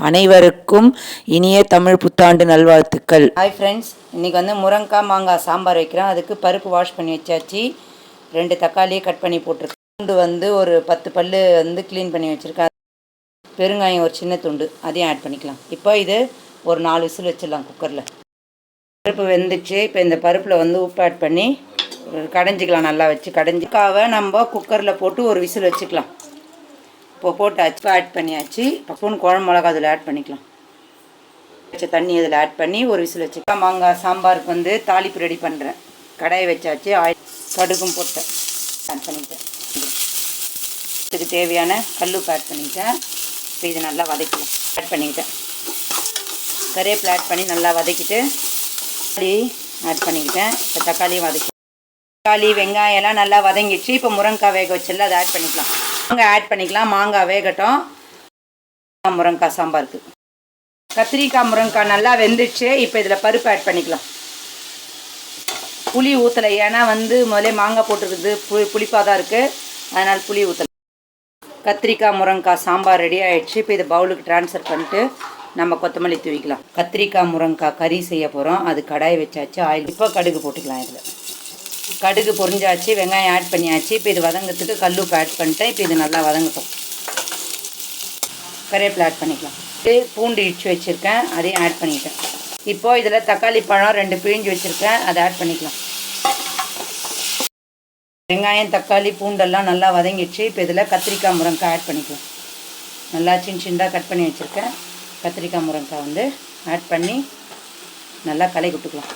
அனைவருக்கும் இனிய தமிழ் புத்தாண்டு நல்வாழ்த்துக்கள். ஹாய் ஃப்ரெண்ட்ஸ், இன்றைக்கி வந்து முருங்கைக்காய் மாங்காய் சாம்பார் வைக்கிறேன். அதுக்கு பருப்பு வாஷ் பண்ணி வச்சாச்சு. 2 தக்காளியை கட் பண்ணி போட்டிருக்கேன். துண்டு வந்து ஒரு 10 பல் வந்து க்ளீன் பண்ணி வச்சுருக்கேன். பெருங்காயம் ஒரு சின்ன துண்டு, அதையும் ஆட் பண்ணிக்கலாம். இப்போ இது ஒரு 4 விசில் வச்சிடலாம் குக்கரில். பருப்பு வெந்துச்சு. இப்போ இந்த பருப்பில் வந்து உப்பு ஆட் பண்ணி கடைஞ்சிக்கலாம். நல்லா வச்சு கடைஞ்சிக்காவை நம்ம குக்கரில் போட்டு ஒரு விசில் வச்சுக்கலாம். இப்போ போட்டாச்சு, ஆட் பண்ணியாச்சு. ஸ்பூன் குழம்பு மிளகா அதில் ஆட் பண்ணிக்கலாம். வச்ச தண்ணி அதில் ஆட் பண்ணி ஒரு விசில் வச்சுக்கலாம். மாங்காய் சாம்பாருக்கு வந்து தாளிப்பு ரெடி பண்ணுறேன். கடாயை வச்சாச்சு. கடுகும் போட்டேன், ஆட் பண்ணிட்டேன். இதுக்கு தேவையான கல்லுப்பு ஆட் பண்ணிட்டேன். இப்போ இது நல்லா வதக்கலாம். ஆட் பண்ணிக்கிட்டேன். கருவேப்பிலை ஆட் பண்ணி நல்லா வதக்கிட்டு தக்காளி ஆட் பண்ணிக்கிட்டேன். இப்போ தக்காளியும் தக்காளி வெங்காயம் எல்லாம் நல்லா வதங்கிடுச்சு. இப்போ முருங்கைக்காய் வேக வச்சிடல, அதை ஆட் பண்ணிக்கலாம். மாங்காய் ஆட் பண்ணிக்கலாம். மாங்காய் வேகட்டும். முருங்கைக்காய் சாம்பாருக்கு கத்திரிக்காய் முருங்கைக்காய் நல்லா வெந்துடுச்சு. இப்போ இதில் பருப்பு ஆட் பண்ணிக்கலாம். புளி ஊற்றலை, ஏன்னா வந்து முதல்ல மாங்காய் போட்டுருக்குது, புளிப்பாக தான் இருக்குது, அதனால் புளி ஊற்றலை. கத்திரிக்காய் முருங்கைக்காய் சாம்பார் ரெடி ஆகிடுச்சு. இப்போ இதை பவுலுக்கு ட்ரான்ஸ்ஃபர் பண்ணிட்டு நம்ம கொத்தமல்லி தூவிக்கலாம். கத்திரிக்காய் முருங்கைக்காய் கறி செய்ய போகிறோம். அது கடாய் வச்சாச்சு. ஆயில் இப்போ கடுகு போட்டுக்கலாம். இதில் கடுகு பொரிஞ்சாச்சு. வெங்காயம் ஆட் பண்ணியாச்சு. இப்போ இது வதங்கிறதுக்கு கல்லுப்பு ஆட் பண்ணிட்டேன். இப்போ இது நல்லா வதங்கட்டும். கருவேப்பிலை ஆட் பண்ணிக்கலாம். பூண்டு இடிச்சு வச்சுருக்கேன், அதையும் ஆட் பண்ணிட்டேன். இப்போது இதில் தக்காளி பழம் 2 பிழிஞ்சு வச்சுருக்கேன், அதை ஆட் பண்ணிக்கலாம். வெங்காயம் தக்காளி பூண்டெல்லாம் நல்லா வதங்கிடுச்சு. இப்போ இதில் கத்திரிக்காய் முருங்கைக்காய் ஆட் பண்ணிக்கலாம். நல்லா சின்ன சின்னதாக கட் பண்ணி வச்சுருக்கேன். கத்திரிக்காய் முருங்கைக்காய் வந்து ஆட் பண்ணி நல்லா கலக்கி விட்டுக்கலாம்.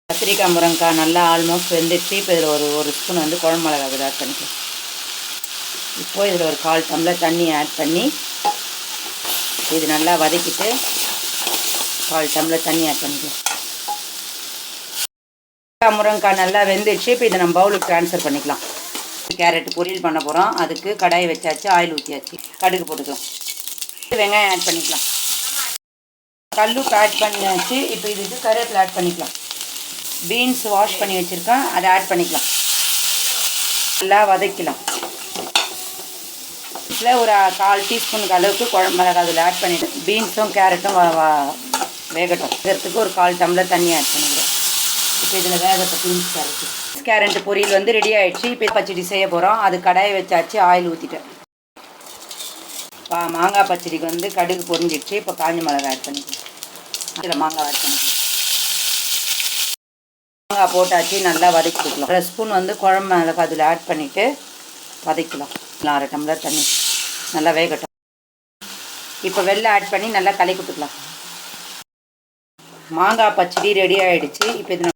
கத்திரிக்காய் முருங்கைக்காய் நல்லா ஆல்மோஸ்ட் வெந்துடுச்சு. இப்போ இதில் ஒரு ஸ்பூன் வந்து குழம்பு மிளகாய் இதில் ஆட் பண்ணிக்கலாம். இப்போது இதில் ஒரு 1/4 டம்ளர் தண்ணி ஆட் பண்ணி இது நல்லா வதக்கிட்டு 1/4 டம்ளர் தண்ணி ஆட் பண்ணிக்கலாம். முருங்கைக்காய் நல்லா வெந்துடுச்சு. இப்போ இதை நம்ம பவுலுக்கு ட்ரான்ஸ்ஃபர் பண்ணிக்கலாம். கேரட் பொரியல் பண்ண போகிறோம். அதுக்கு கடாயை வச்சாச்சு. ஆயில் ஊற்றியாச்சு. கடுகு போட்டுக்கலாம். வெங்காயம் ஆட் பண்ணிக்கலாம். கல்லுப்பு ஆட் பண்ணியாச்சு. இப்போ இதுக்கு கருவேப்பிலை ஆட் பண்ணிக்கலாம். பீன்ஸ் வாஷ் பண்ணி வச்சுருக்கேன், அதை ஆட் பண்ணிக்கலாம். நல்லா வதக்கலாம். இதில் ஒரு 1/4 டீஸ்பூனுக்கு அளவுக்கு குழம்பு மிளகாய் அதில் ஆட் பண்ணிவிட்டு பீன்ஸும் கேரட்டும் வேகட்டும். வேகிறதுக்கு ஒரு 1/4 டம்ளர் தண்ணி ஆட் பண்ணிக்கிறேன். இப்போ இதில் வேகட்டும். பீன்ஸ் கேரட் பொரியல் வந்து ரெடி ஆகிடுச்சு. இப்போ பச்சடி செய்ய போகிறோம். அது கடாயை வச்சாச்சு. ஆயில் ஊற்றிட்டேன். மாங்காய் பச்சடிக்கு வந்து கடுகு பொரிஞ்சிடுச்சு. இப்போ காஞ்ச மிளகாய் ஆட் பண்ணிக்கலாம். இதில் மாங்காய் ஆட் பண்ணிக்கலாம். மாங்காய் போட்டாச்சு. நல்லா வதக்கிக்கலாம். 1 ஸ்பூன் வந்து குழம்பு மிளகாய் அதில் ஆட் பண்ணிவிட்டு வதக்கலாம். 1/2 டம்ளர் தண்ணி நல்லா வேகட்டும். இப்போ வெல்லம் ஆட் பண்ணி நல்லா கலக்கி விட்டுக்கலாம். மாங்காய் பச்சடி ரெடி ஆகிடுச்சு. இப்போ இது